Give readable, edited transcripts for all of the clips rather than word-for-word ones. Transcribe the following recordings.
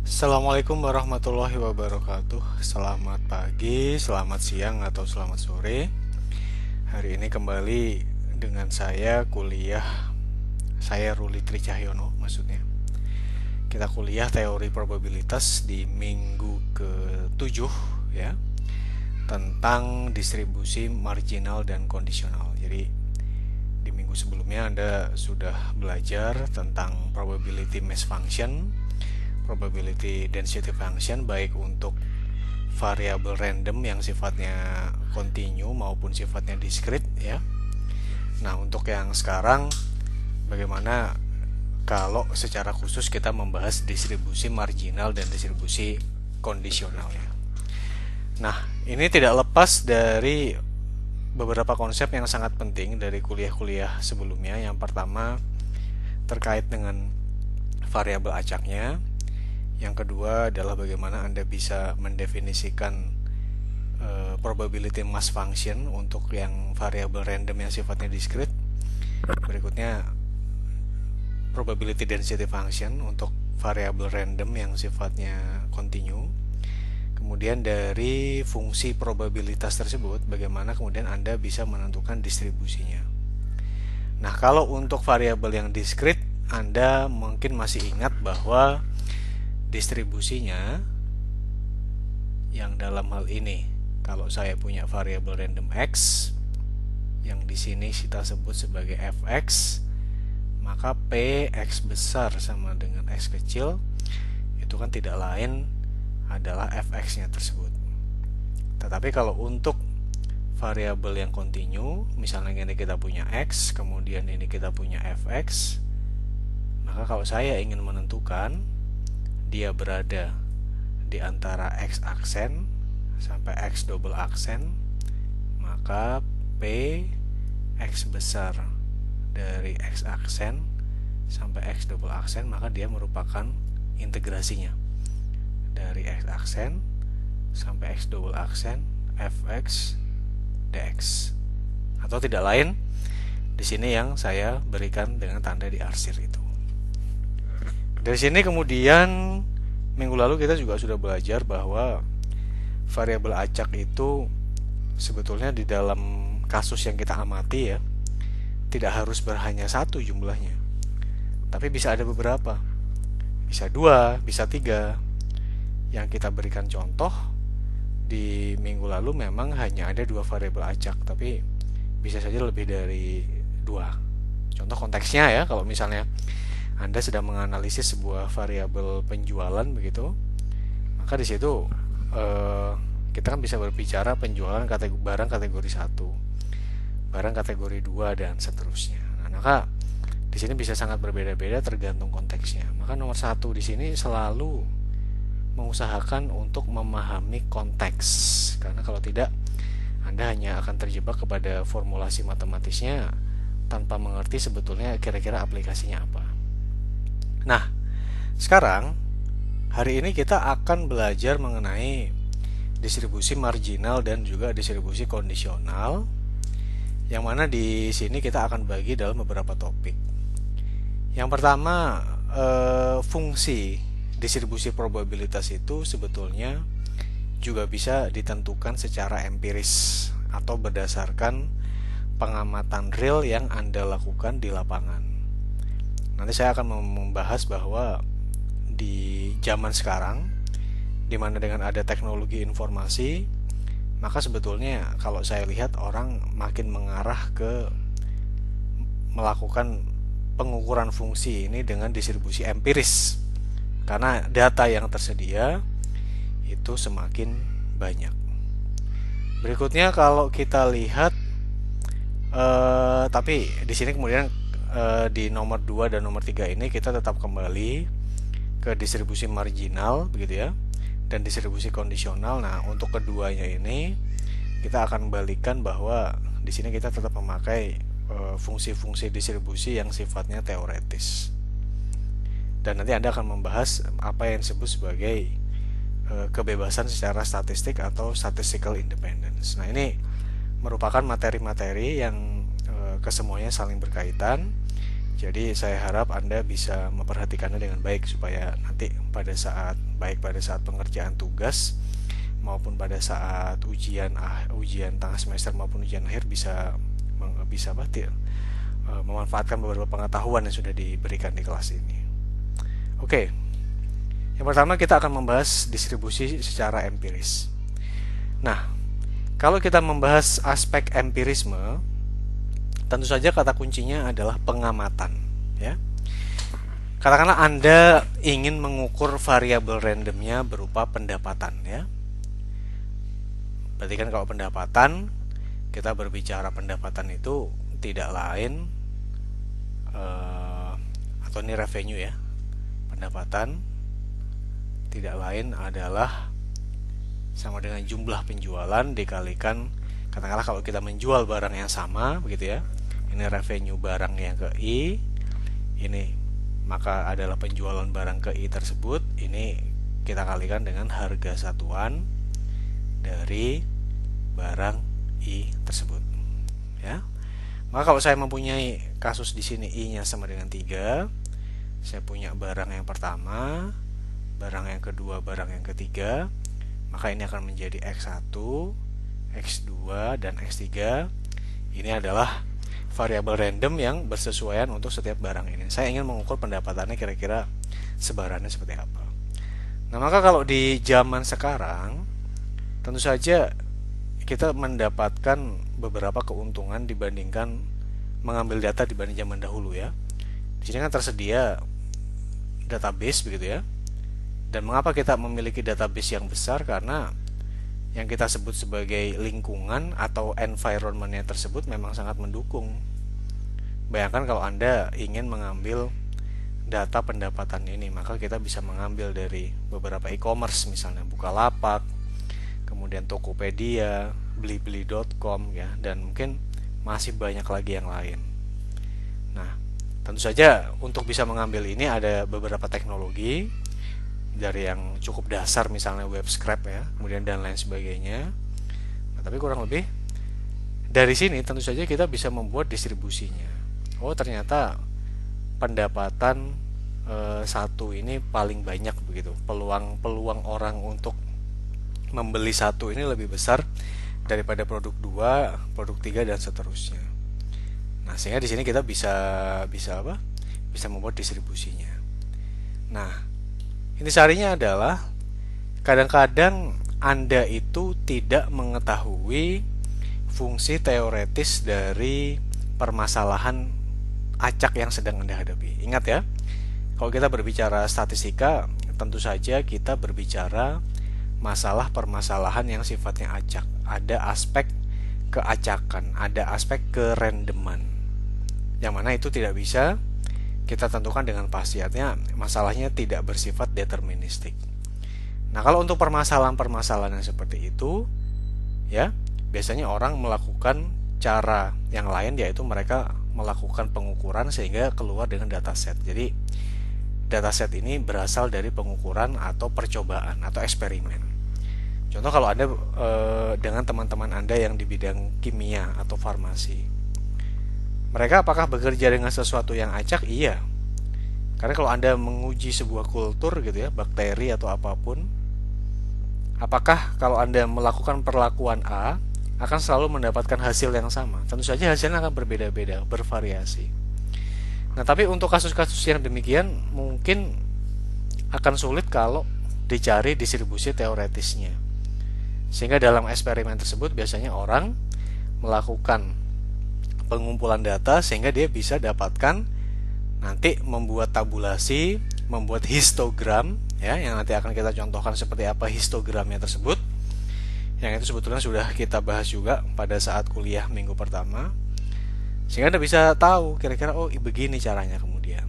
Assalamualaikum warahmatullahi wabarakatuh. Selamat pagi, selamat siang, atau selamat sore. Hari ini kembali dengan saya kuliah. Saya Ruli Tricahyono maksudnya. Kita kuliah teori probabilitas di minggu ke-7 ya, tentang distribusi marginal dan kondisional. Jadi di minggu sebelumnya Anda sudah belajar tentang probability mass function, probability density function, baik untuk variabel random yang sifatnya continue maupun sifatnya discrete ya. Nah, untuk yang sekarang bagaimana kalau secara khusus kita membahas distribusi marginal dan distribusi kondisional ya. Nah, ini tidak lepas dari beberapa konsep yang sangat penting dari kuliah-kuliah sebelumnya. Yang pertama terkait dengan variabel acaknya. Yang kedua adalah bagaimana Anda bisa mendefinisikan probability mass function untuk yang variabel random yang sifatnya discrete. Berikutnya probability density function untuk variabel random yang sifatnya continue. Kemudian dari fungsi probabilitas tersebut bagaimana kemudian Anda bisa menentukan distribusinya. Nah, kalau untuk variabel yang discrete Anda mungkin masih ingat bahwa distribusinya yang dalam hal ini, kalau saya punya variabel random x yang di sini kita sebut sebagai fx, maka p x besar sama dengan x kecil itu kan tidak lain adalah fx-nya tersebut. Tetapi kalau untuk variabel yang continue, misalnya ini kita punya x, kemudian ini kita punya fx, maka kalau saya ingin menentukan dia berada di antara x aksen sampai x double aksen, maka p x besar dari x aksen sampai x double aksen, maka dia merupakan integrasinya dari x aksen sampai x double aksen fx dx, atau tidak lain di sini yang saya berikan dengan tanda diarsir itu. Dari sini kemudian minggu lalu kita juga sudah belajar bahwa variabel acak itu sebetulnya di dalam kasus yang kita amati ya, tidak harus hanya satu jumlahnya, tapi bisa ada beberapa, bisa dua, bisa tiga. Yang kita berikan contoh di minggu lalu memang hanya ada dua variabel acak, tapi bisa saja lebih dari dua. Contoh konteksnya ya, kalau misalnya Anda sedang menganalisis sebuah variabel penjualan begitu, maka di situ kita kan bisa berbicara penjualan barang kategori 1, barang kategori 2 dan seterusnya. Nah, maka di sini bisa sangat berbeda-beda tergantung konteksnya. Maka nomor satu di sini selalu mengusahakan untuk memahami konteks, karena kalau tidak Anda hanya akan terjebak kepada formulasi matematisnya tanpa mengerti sebetulnya kira-kira aplikasinya apa. Nah, sekarang hari ini kita akan belajar mengenai distribusi marginal dan juga distribusi kondisional, yang mana di sini kita akan bagi dalam beberapa topik. Yang pertama, fungsi distribusi probabilitas itu sebetulnya juga bisa ditentukan secara empiris atau berdasarkan pengamatan real yang Anda lakukan di lapangan. Nanti saya akan membahas bahwa di zaman sekarang, di mana dengan ada teknologi informasi, maka sebetulnya kalau saya lihat orang makin mengarah ke melakukan pengukuran fungsi ini dengan distribusi empiris, karena data yang tersedia itu semakin banyak. Berikutnya kalau kita lihat, tapi di sini kemudian di nomor 2 dan nomor 3 ini kita tetap kembali ke distribusi marginal begitu ya, dan distribusi kondisional. Nah, untuk keduanya ini kita akan balikan bahwa di sini kita tetap memakai fungsi-fungsi distribusi yang sifatnya teoretis. Dan nanti Anda akan membahas apa yang disebut sebagai kebebasan secara statistik atau statistical independence. Nah, ini merupakan materi-materi yang kesemuanya saling berkaitan, Jadi saya harap Anda bisa memperhatikannya dengan baik supaya nanti pada saat pengerjaan tugas maupun pada saat ujian tengah semester maupun ujian akhir bisa memanfaatkan beberapa pengetahuan yang sudah diberikan di kelas ini. Oke. Yang pertama kita akan membahas distribusi secara empiris. Nah, kalau kita membahas aspek empirisme, tentu saja kata kuncinya adalah pengamatan, ya. Katakanlah Anda ingin mengukur variabel randomnya berupa pendapatan, ya. Berarti kan kalau pendapatan, kita berbicara pendapatan itu tidak lain atau ini revenue, ya. Pendapatan tidak lain adalah sama dengan jumlah penjualan dikalikan, katakanlah kalau kita menjual barang yang sama, begitu ya. Ini revenue barang yang ke I, ini maka adalah penjualan barang ke I tersebut. Ini kita kalikan dengan harga satuan dari barang I tersebut, ya. Maka kalau saya mempunyai kasus di sini I-nya sama dengan 3, saya punya barang yang pertama, barang yang kedua, barang yang ketiga, maka ini akan menjadi X1, X2, dan X3. Ini adalah variabel random yang bersesuaian untuk setiap barang ini. Saya ingin mengukur pendapatannya kira-kira sebarannya seperti apa. Nah, maka kalau di zaman sekarang, tentu saja kita mendapatkan beberapa keuntungan dibandingkan mengambil data dibanding zaman dahulu, ya. Di sini kan tersedia database, begitu ya. Dan mengapa kita memiliki database yang besar? Karena yang kita sebut sebagai lingkungan atau environment-nya tersebut memang sangat mendukung. Bayangkan kalau Anda ingin mengambil data pendapatan ini, maka kita bisa mengambil dari beberapa e-commerce, misalnya Bukalapak, kemudian Tokopedia, Blibli.com, ya, dan mungkin masih banyak lagi yang lain. Nah, tentu saja untuk bisa mengambil ini ada beberapa teknologi, dari yang cukup dasar misalnya web scrap, ya, kemudian dan lain sebagainya. Nah, tapi kurang lebih dari sini tentu saja kita bisa membuat distribusinya. Oh, ternyata pendapatan satu ini paling banyak, begitu. Peluang orang untuk membeli satu ini lebih besar daripada produk 2, produk 3, dan seterusnya. Nah, sehingga di sini kita bisa membuat distribusinya. Nah, intisarinya adalah kadang-kadang Anda itu tidak mengetahui fungsi teoretis dari permasalahan acak yang sedang Anda hadapi. Ingat ya, kalau kita berbicara statistika, tentu saja kita berbicara masalah permasalahan yang sifatnya acak. Ada aspek keacakan, ada aspek kerandoman, yang mana itu tidak bisa kita tentukan dengan pasti. Artinya masalahnya tidak bersifat deterministik. Nah, kalau untuk permasalahan-permasalahan yang seperti itu, ya, biasanya orang melakukan cara yang lain, yaitu mereka melakukan pengukuran sehingga keluar dengan dataset. Jadi dataset ini berasal dari pengukuran atau percobaan atau eksperimen. Contoh kalau Anda dengan teman-teman Anda yang di bidang kimia atau farmasi, mereka apakah bekerja dengan sesuatu yang acak? Iya. Karena kalau Anda menguji sebuah kultur, gitu ya, bakteri atau apapun, apakah kalau Anda melakukan perlakuan A akan selalu mendapatkan hasil yang sama? Tentu saja hasilnya akan berbeda-beda, bervariasi. Nah, tapi untuk kasus-kasus yang demikian mungkin akan sulit kalau dicari distribusi teoretisnya. Sehingga dalam eksperimen tersebut biasanya orang melakukan pengumpulan data sehingga dia bisa dapatkan, nanti membuat tabulasi, membuat histogram, ya, yang nanti akan kita contohkan seperti apa histogramnya tersebut. Yang itu sebetulnya sudah kita bahas juga pada saat kuliah minggu pertama. Sehingga Anda bisa tahu kira-kira oh begini caranya kemudian,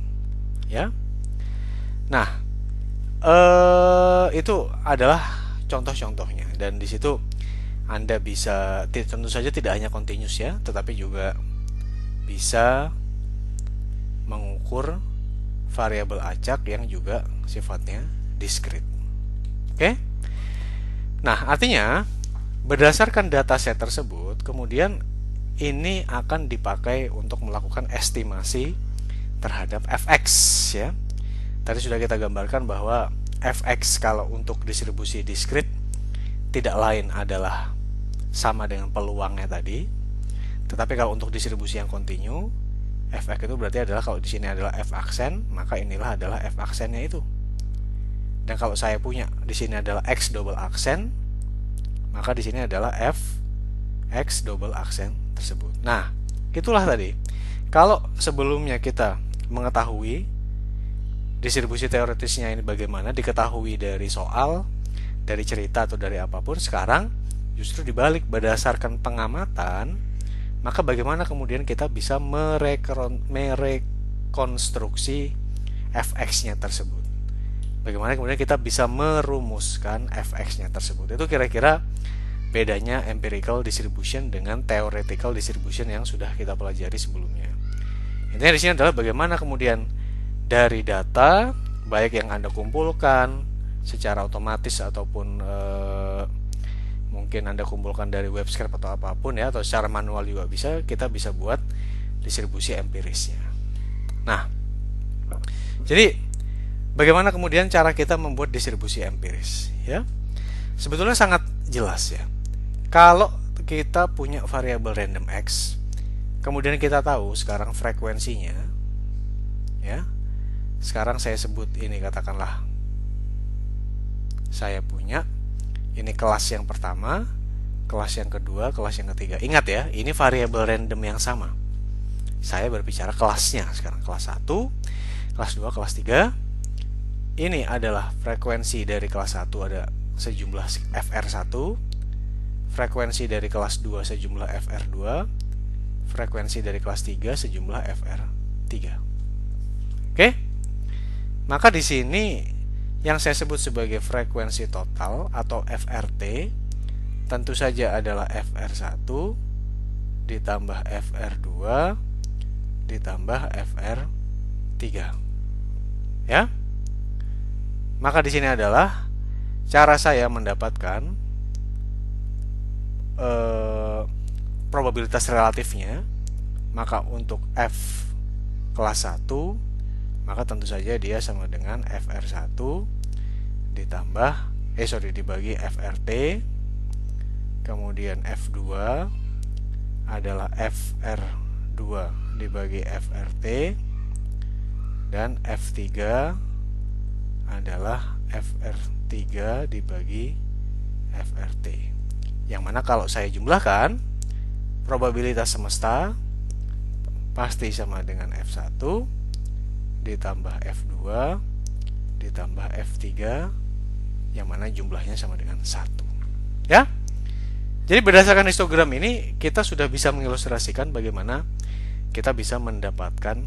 ya. Nah, itu adalah contoh-contohnya, dan di situ Anda bisa tentu saja tidak hanya continuous, ya, tetapi juga bisa mengukur variabel acak yang juga sifatnya diskrit. Oke? Nah, artinya berdasarkan dataset tersebut, kemudian ini akan dipakai untuk melakukan estimasi terhadap fx ya. Tadi sudah kita gambarkan bahwa fx kalau untuk distribusi diskrit tidak lain adalah sama dengan peluangnya tadi. Tetapi kalau untuk distribusi yang kontinu, fx itu berarti adalah kalau di sini adalah f aksen, maka inilah adalah f aksennya itu. Dan kalau saya punya di sini adalah x double aksen, maka di sini adalah f x double aksen tersebut. Nah, itulah tadi. Kalau sebelumnya kita mengetahui distribusi teoretisnya ini bagaimana, diketahui dari soal, dari cerita atau dari apapun, sekarang justru dibalik, berdasarkan pengamatan, maka bagaimana kemudian kita bisa merekonstruksi fx-nya tersebut. Bagaimana kemudian kita bisa merumuskan fx-nya tersebut. Itu kira-kira bedanya empirical distribution dengan theoretical distribution yang sudah kita pelajari sebelumnya. Intinya di sini adalah bagaimana kemudian dari data baik yang Anda kumpulkan secara otomatis ataupun mungkin Anda kumpulkan dari web scrape atau apapun ya, atau secara manual juga bisa, kita bisa buat distribusi empirisnya. Nah, jadi bagaimana kemudian cara kita membuat distribusi empiris ya? Sebetulnya sangat jelas ya. Kalau kita punya variabel random x, kemudian kita tahu sekarang frekuensinya ya. Sekarang saya sebut ini, katakanlah saya punya ini kelas yang pertama, kelas yang kedua, kelas yang ketiga. Ingat ya, ini variabel random yang sama. Saya berbicara kelasnya sekarang, kelas 1, kelas 2, kelas 3. Ini adalah frekuensi dari kelas 1 ada sejumlah fr1, frekuensi dari kelas 2 sejumlah fr2, frekuensi dari kelas 3 sejumlah fr3. Oke? Maka di sini yang saya sebut sebagai frekuensi total atau FRT tentu saja adalah fr1 ditambah fr2 ditambah fr3. Ya? Maka di sini adalah cara saya mendapatkan probabilitas relatifnya. Maka untuk f kelas 1, maka tentu saja dia sama dengan fr1 ditambah dibagi frt, kemudian f2 adalah fr2 dibagi frt, dan f3 adalah fr3 dibagi frt. Yang mana kalau saya jumlahkan, probabilitas semesta pasti sama dengan f1 ditambah f2 ditambah f3, yang mana jumlahnya sama dengan 1. Ya? Jadi berdasarkan histogram ini kita sudah bisa mengilustrasikan bagaimana kita bisa mendapatkan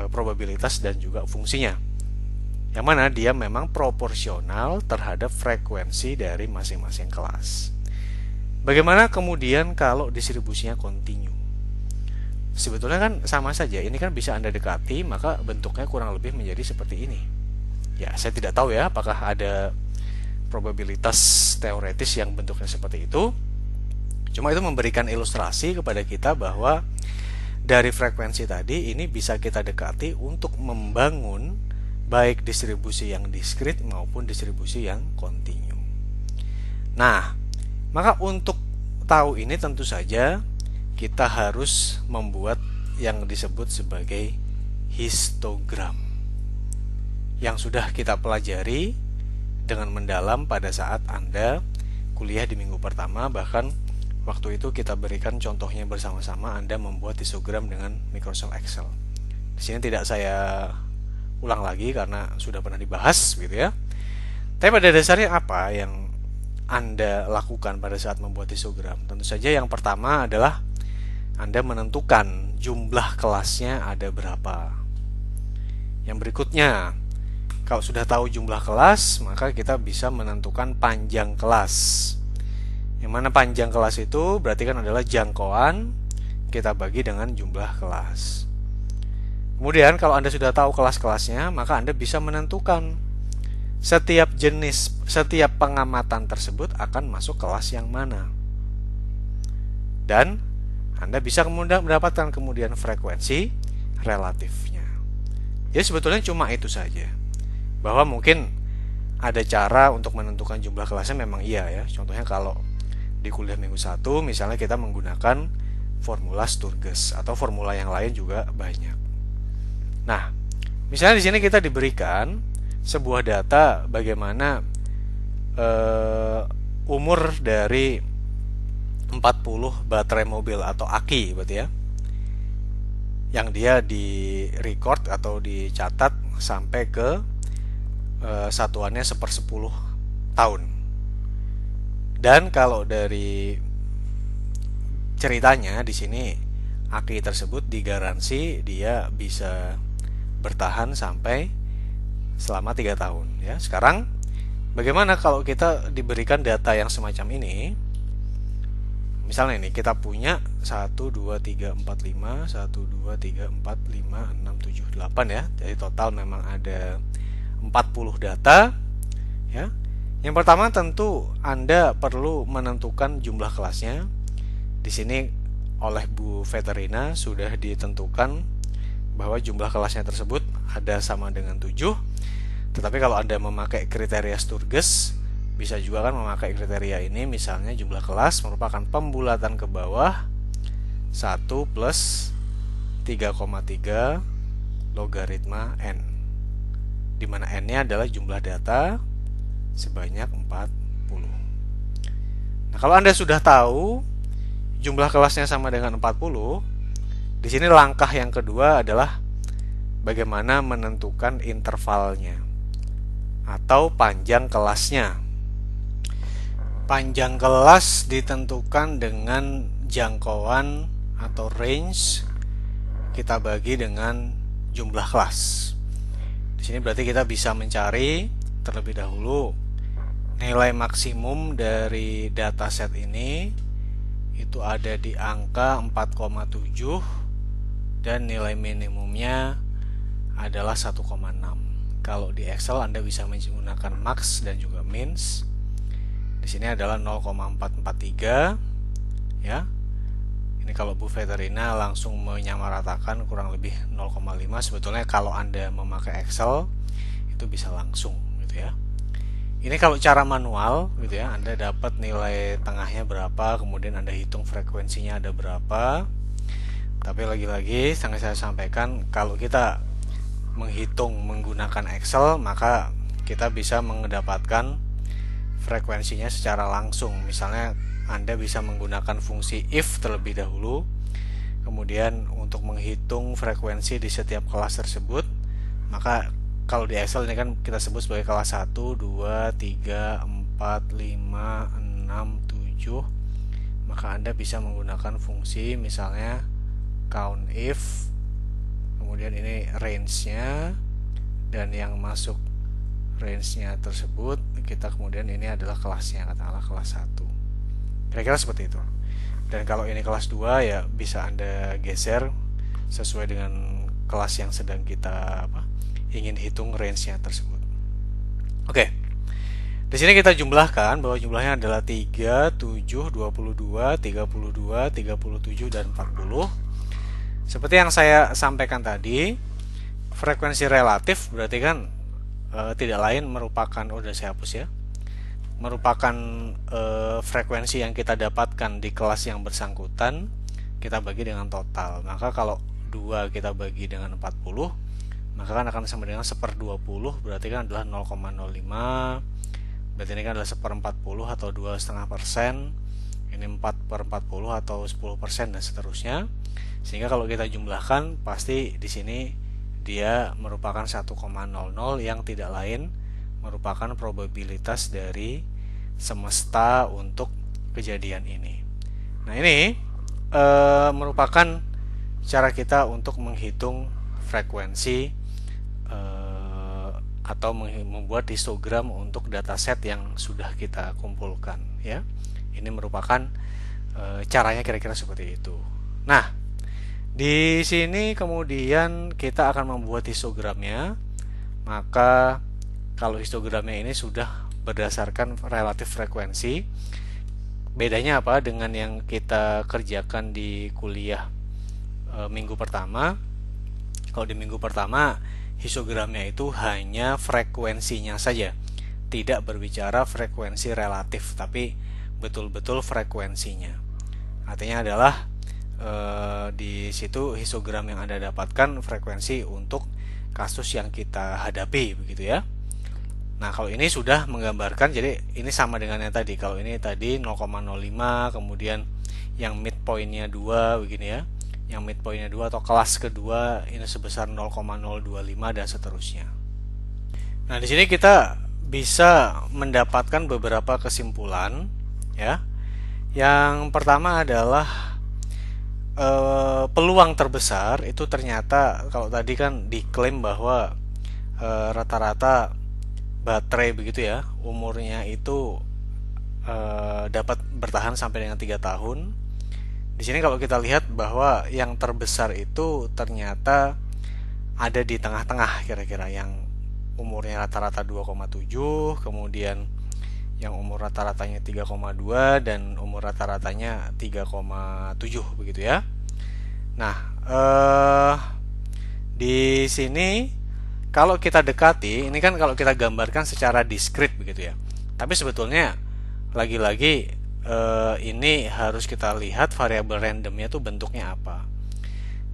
probabilitas dan juga fungsinya, yang mana dia memang proporsional terhadap frekuensi dari masing-masing kelas. Bagaimana kemudian kalau distribusinya kontinu? Sebetulnya kan sama saja, ini kan bisa Anda dekati, maka bentuknya kurang lebih menjadi seperti ini. Ya, saya tidak tahu ya apakah ada probabilitas teoretis yang bentuknya seperti itu. Cuma itu memberikan ilustrasi kepada kita bahwa dari frekuensi tadi ini bisa kita dekati untuk membangun baik distribusi yang diskrit maupun distribusi yang kontinu. Nah, maka untuk tahu ini tentu saja kita harus membuat yang disebut sebagai histogram yang sudah kita pelajari dengan mendalam pada saat Anda kuliah di minggu pertama. Bahkan waktu itu kita berikan contohnya bersama-sama, Anda membuat histogram dengan Microsoft Excel. Di sini tidak saya ulang lagi karena sudah pernah dibahas gitu ya. Tapi pada dasarnya apa yang Anda lakukan pada saat membuat histogram? Tentu saja yang pertama adalah Anda menentukan jumlah kelasnya ada berapa. Yang berikutnya, kalau sudah tahu jumlah kelas, maka kita bisa menentukan panjang kelas. Yang mana panjang kelas itu berarti kan adalah jangkauan kita bagi dengan jumlah kelas. Kemudian kalau Anda sudah tahu kelas-kelasnya, maka Anda bisa menentukan setiap jenis, setiap pengamatan tersebut akan masuk kelas yang mana. Dan Anda bisa kemudian mendapatkan kemudian frekuensi relatifnya. Jadi sebetulnya cuma itu saja. Bahwa mungkin ada cara untuk menentukan jumlah kelasnya, memang iya ya. Contohnya kalau di kuliah minggu 1 misalnya kita menggunakan formula Sturges atau formula yang lain juga banyak. Nah, misalnya di sini kita diberikan sebuah data bagaimana umur dari 40 baterai mobil atau aki berarti ya, yang dia di record atau dicatat sampai ke satuannya 1/10 tahun. Dan kalau dari ceritanya di sini aki tersebut digaransi dia bisa bertahan sampai selama 3 tahun ya. Sekarang bagaimana kalau kita diberikan data yang semacam ini? Misalnya ini kita punya 1 2 3 4 5 1 2 3 4 5 6 7 8 ya. Jadi total memang ada 40 data ya. Yang pertama tentu Anda perlu menentukan jumlah kelasnya. Di sini oleh Bu Veterina sudah ditentukan bahwa jumlah kelasnya tersebut ada sama dengan 7. Tetapi kalau Anda memakai kriteria Sturges, bisa juga kan memakai kriteria ini, misalnya jumlah kelas merupakan pembulatan ke bawah 1 plus 3,3 logaritma N, dimana N-nya adalah jumlah data sebanyak 40. Nah, kalau Anda sudah tahu jumlah kelasnya sama dengan 40, di sini langkah yang kedua adalah bagaimana menentukan intervalnya atau panjang kelasnya. Panjang kelas ditentukan dengan jangkauan atau range kita bagi dengan jumlah kelas. Di sini berarti kita bisa mencari terlebih dahulu nilai maksimum dari dataset ini itu ada di angka 4,7 dan nilai minimumnya adalah 1,6. Kalau di Excel Anda bisa menggunakan max dan juga mins. Di sini adalah 0,443 ya. Ini kalau Bu Veterina langsung menyamaratakan kurang lebih 0,5. Sebetulnya kalau Anda memakai Excel itu bisa langsung gitu ya. Ini kalau cara manual gitu ya, Anda dapat nilai tengahnya berapa, kemudian Anda hitung frekuensinya ada berapa. Tapi lagi-lagi sangat saya sampaikan, kalau kita menghitung menggunakan Excel, maka kita bisa mendapatkan frekuensinya secara langsung. Misalnya Anda bisa menggunakan fungsi if terlebih dahulu, kemudian untuk menghitung frekuensi di setiap kelas tersebut. Maka kalau di Excel ini kan kita sebut sebagai kelas 1, 2, 3, 4, 5, 6, 7. Maka Anda bisa menggunakan fungsi misalnya count if, kemudian ini range-nya, dan yang masuk range-nya tersebut kita kemudian ini adalah kelasnya, katakanlah kelas 1. Kira-kira seperti itu. Dan kalau ini kelas 2 ya bisa Anda geser sesuai dengan kelas yang sedang kita ingin hitung range-nya tersebut. Oke. Di sini kita jumlahkan bahwa jumlahnya adalah 3, 7, 22, 32, 37 dan 40. Seperti yang saya sampaikan tadi, frekuensi relatif berarti kan tidak lain merupakan, udah saya hapus ya, merupakan frekuensi yang kita dapatkan di kelas yang bersangkutan kita bagi dengan total. Maka kalau 2 kita bagi dengan 40, maka kan akan sama dengan 1/20, berarti kan adalah 0,05. Berarti ini kan adalah 1/40 atau 2,5%. Ini 4/40 atau 10% dan seterusnya. Sehingga kalau kita jumlahkan pasti di sini dia merupakan 1,00 yang tidak lain merupakan probabilitas dari semesta untuk kejadian ini. Nah, ini merupakan cara kita untuk menghitung frekuensi atau membuat histogram untuk dataset yang sudah kita kumpulkan ya. Ini merupakan caranya kira-kira seperti itu. Nah, di sini kemudian kita akan membuat histogramnya. Maka kalau histogramnya ini sudah berdasarkan relatif frekuensi. Bedanya apa dengan yang kita kerjakan di kuliah minggu pertama? Kalau di minggu pertama histogramnya itu hanya frekuensinya saja, tidak berbicara frekuensi relatif, tapi betul-betul frekuensinya. Artinya adalah di situ histogram yang Anda dapatkan frekuensi untuk kasus yang kita hadapi, begitu ya. Nah, kalau ini sudah menggambarkan, jadi ini sama dengan yang tadi. Kalau ini tadi 0,05, kemudian yang midpointnya 2 begini ya. Yang midpointnya 2 atau kelas kedua ini sebesar 0,025 dan seterusnya. Nah, di sini kita bisa mendapatkan beberapa kesimpulan ya. Yang pertama adalah peluang terbesar itu ternyata kalau tadi kan diklaim bahwa rata-rata baterai begitu ya, umurnya itu dapat bertahan sampai dengan 3 tahun. Di sini kalau kita lihat bahwa yang terbesar itu ternyata ada di tengah-tengah, kira-kira yang umurnya rata-rata 2,7, kemudian yang umur rata-ratanya 3,2 dan umur rata-ratanya 3,7 begitu ya. Nah, di sini kalau kita dekati, ini kan kalau kita gambarkan secara diskrit begitu ya. Tapi sebetulnya lagi-lagi ini harus kita lihat variabel randomnya itu bentuknya apa.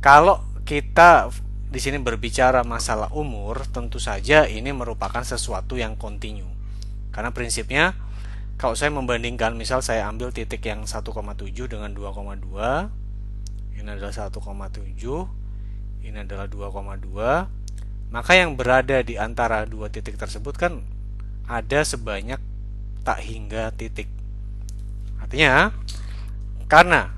Kalau kita di sini berbicara masalah umur, tentu saja ini merupakan sesuatu yang kontinu. Karena prinsipnya kalau saya membandingkan, misal saya ambil titik yang 1,7 dengan 2,2, ini adalah 1,7, ini adalah 2,2, maka yang berada di antara dua titik tersebut kan ada sebanyak tak hingga titik. Artinya karena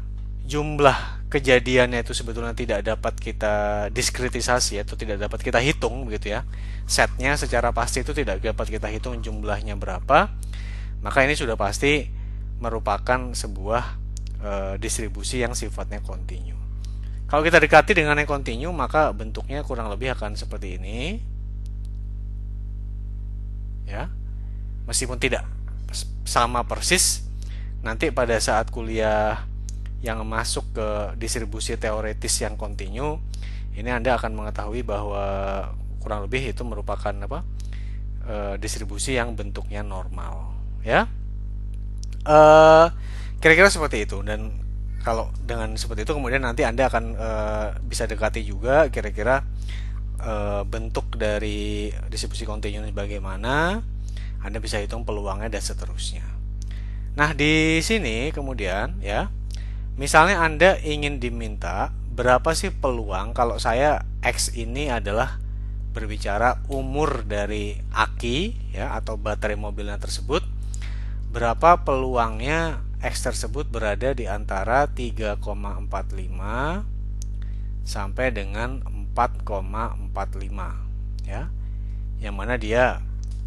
jumlah kejadiannya itu sebetulnya tidak dapat kita diskritisasi atau tidak dapat kita hitung begitu ya, setnya secara pasti itu tidak dapat kita hitung jumlahnya berapa, maka ini sudah pasti merupakan sebuah distribusi yang sifatnya kontinu. Kalau kita dekati dengan yang kontinu, maka bentuknya kurang lebih akan seperti ini ya, meskipun tidak sama persis. Nanti pada saat kuliah yang masuk ke distribusi teoretis yang kontinu, ini Anda akan mengetahui bahwa kurang lebih itu merupakan distribusi yang bentuknya normal ya. Kira-kira seperti itu. Dan kalau dengan seperti itu kemudian nanti Anda akan bisa dekati juga kira-kira bentuk dari distribusi kontinu bagaimana, Anda bisa hitung peluangnya dan seterusnya. Nah, di sini kemudian ya, misalnya Anda ingin diminta berapa sih peluang kalau saya X ini adalah berbicara umur dari aki ya atau baterai mobilnya tersebut, berapa peluangnya X tersebut berada di antara 3,45 sampai dengan 4,45 ya. Yang mana dia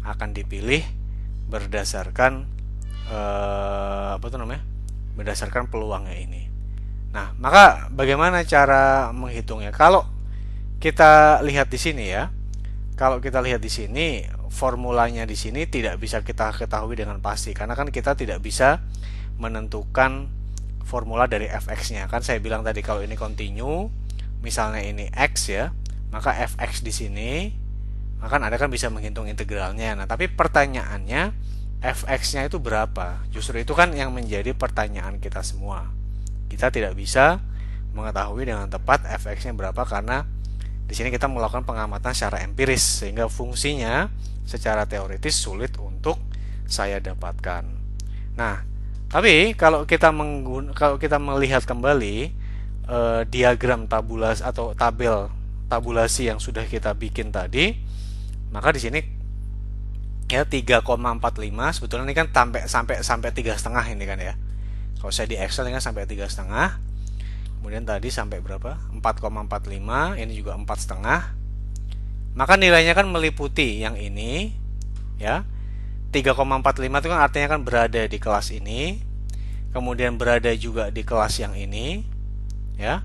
akan dipilih berdasarkan berdasarkan peluangnya ini. Nah, maka bagaimana cara menghitungnya? Kalau kita lihat di sini ya, kalau kita lihat di sini formulanya di sini tidak bisa kita ketahui dengan pasti karena kan kita tidak bisa menentukan formula dari fx-nya. Kan saya bilang tadi kalau ini kontinu, misalnya ini x ya, maka fx di sini maka Anda kan bisa menghitung integralnya. Nah, tapi pertanyaannya fx-nya itu berapa? Justru itu kan yang menjadi pertanyaan kita semua. Kita tidak bisa mengetahui dengan tepat fx-nya berapa karena di sini kita melakukan pengamatan secara empiris sehingga fungsinya secara teoritis sulit untuk saya dapatkan. Nah, tapi kalau kita melihat kembali diagram tabulasi atau tabel tabulasi yang sudah kita bikin tadi, maka di sini ya 3,45 sebetulnya ini kan sampai 3,5 ini kan ya. Kalau saya di Excel ini kan sampai 3,5. Kemudian tadi sampai berapa? 4,45, ini juga 4,5. Maka nilainya kan meliputi yang ini ya. 3,45 itu kan artinya kan berada di kelas ini. Kemudian berada juga di kelas yang ini ya.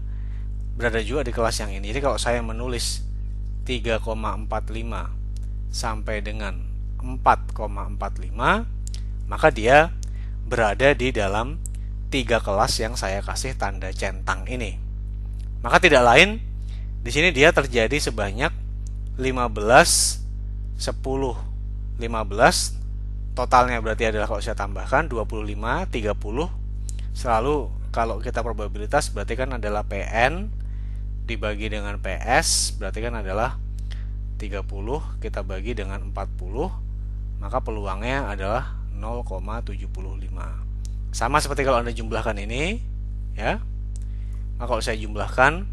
Berada juga di kelas yang ini. Jadi kalau saya menulis 3,45 sampai dengan 4,45, maka dia berada di dalam 3 kelas yang saya kasih tanda centang ini. Maka tidak lain di sini dia terjadi sebanyak 15, 10, 15. Totalnya berarti adalah kalau saya tambahkan 25, 30. Selalu kalau kita probabilitas berarti kan adalah PN dibagi dengan PS, berarti kan adalah 30 kita bagi dengan 40, maka peluangnya adalah 0,75. Sama seperti kalau Anda jumlahkan ini, ya. Maka kalau saya jumlahkan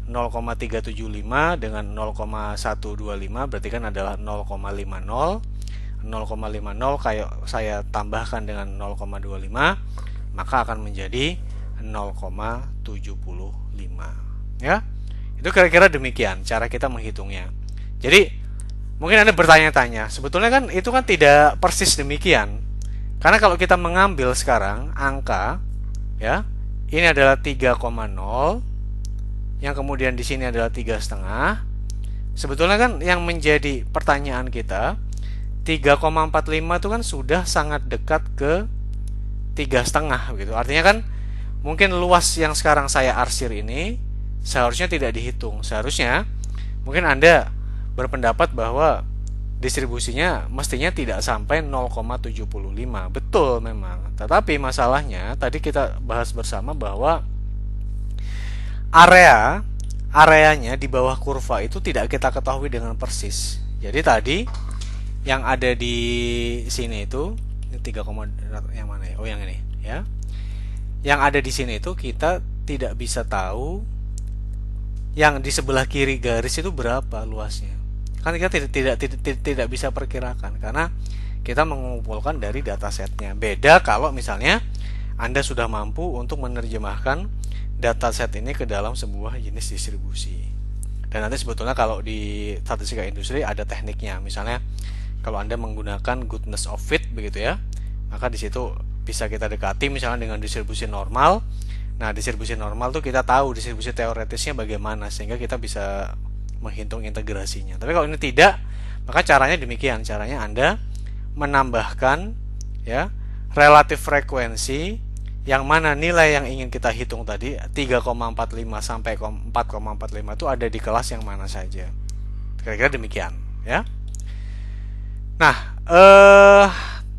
0,375 dengan 0,125 berarti kan adalah 0,50. 0,50 kayak saya tambahkan dengan 0,25 maka akan menjadi 0,75, ya. Itu kira-kira demikian cara kita menghitungnya. Jadi mungkin Anda bertanya-tanya, sebetulnya kan itu kan tidak persis demikian. Karena kalau kita mengambil sekarang angka, ya, ini adalah 3,0, yang kemudian di sini adalah 3,5. Sebetulnya kan yang menjadi pertanyaan kita 3,45 itu kan sudah sangat dekat ke 3,5 gitu. Artinya kan mungkin luas yang sekarang saya arsir ini seharusnya tidak dihitung. Seharusnya mungkin Anda berpendapat bahwa distribusinya mestinya tidak sampai 0,75. Betul memang. Tetapi masalahnya tadi kita bahas bersama bahwa areanya di bawah kurva itu tidak kita ketahui dengan persis. Jadi tadi yang ada di sini itu ini 3, yang mana ya? Oh, yang ini, ya. Yang ada di sini itu kita tidak bisa tahu yang di sebelah kiri garis itu berapa luasnya. Kan kita tidak bisa perkirakan karena kita mengumpulkan dari datasetnya. Beda kalau misalnya Anda sudah mampu untuk menerjemahkan dataset ini ke dalam sebuah jenis distribusi. Dan nanti sebetulnya kalau di statistika industri ada tekniknya. Misalnya kalau Anda menggunakan goodness of fit begitu ya, maka di situ bisa kita dekati misalnya dengan distribusi normal. Nah, distribusi normal tuh kita tahu distribusi teoretisnya bagaimana sehingga kita bisa menghitung integrasinya. Tapi kalau ini tidak, maka caranya demikian. Caranya Anda menambahkan, ya, relatif frekuensi yang mana nilai yang ingin kita hitung tadi 3,45 sampai 4,45 itu ada di kelas yang mana saja. Kira-kira demikian, ya. Nah,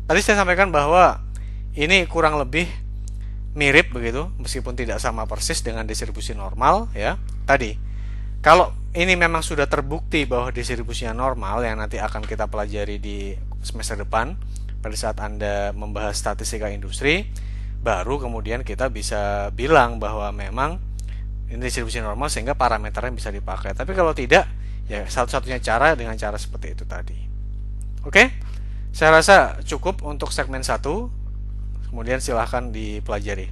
tadi saya sampaikan bahwa ini kurang lebih mirip begitu, meskipun tidak sama persis dengan distribusi normal, ya. Tadi, kalau ini memang sudah terbukti bahwa distribusinya normal yang nanti akan kita pelajari di semester depan pada saat Anda membahas statistika industri, baru kemudian kita bisa bilang bahwa memang ini distribusi normal sehingga parameternya bisa dipakai. Tapi kalau tidak, ya satu-satunya cara dengan cara seperti itu tadi. Oke, saya rasa cukup untuk segmen 1. Kemudian silahkan dipelajari.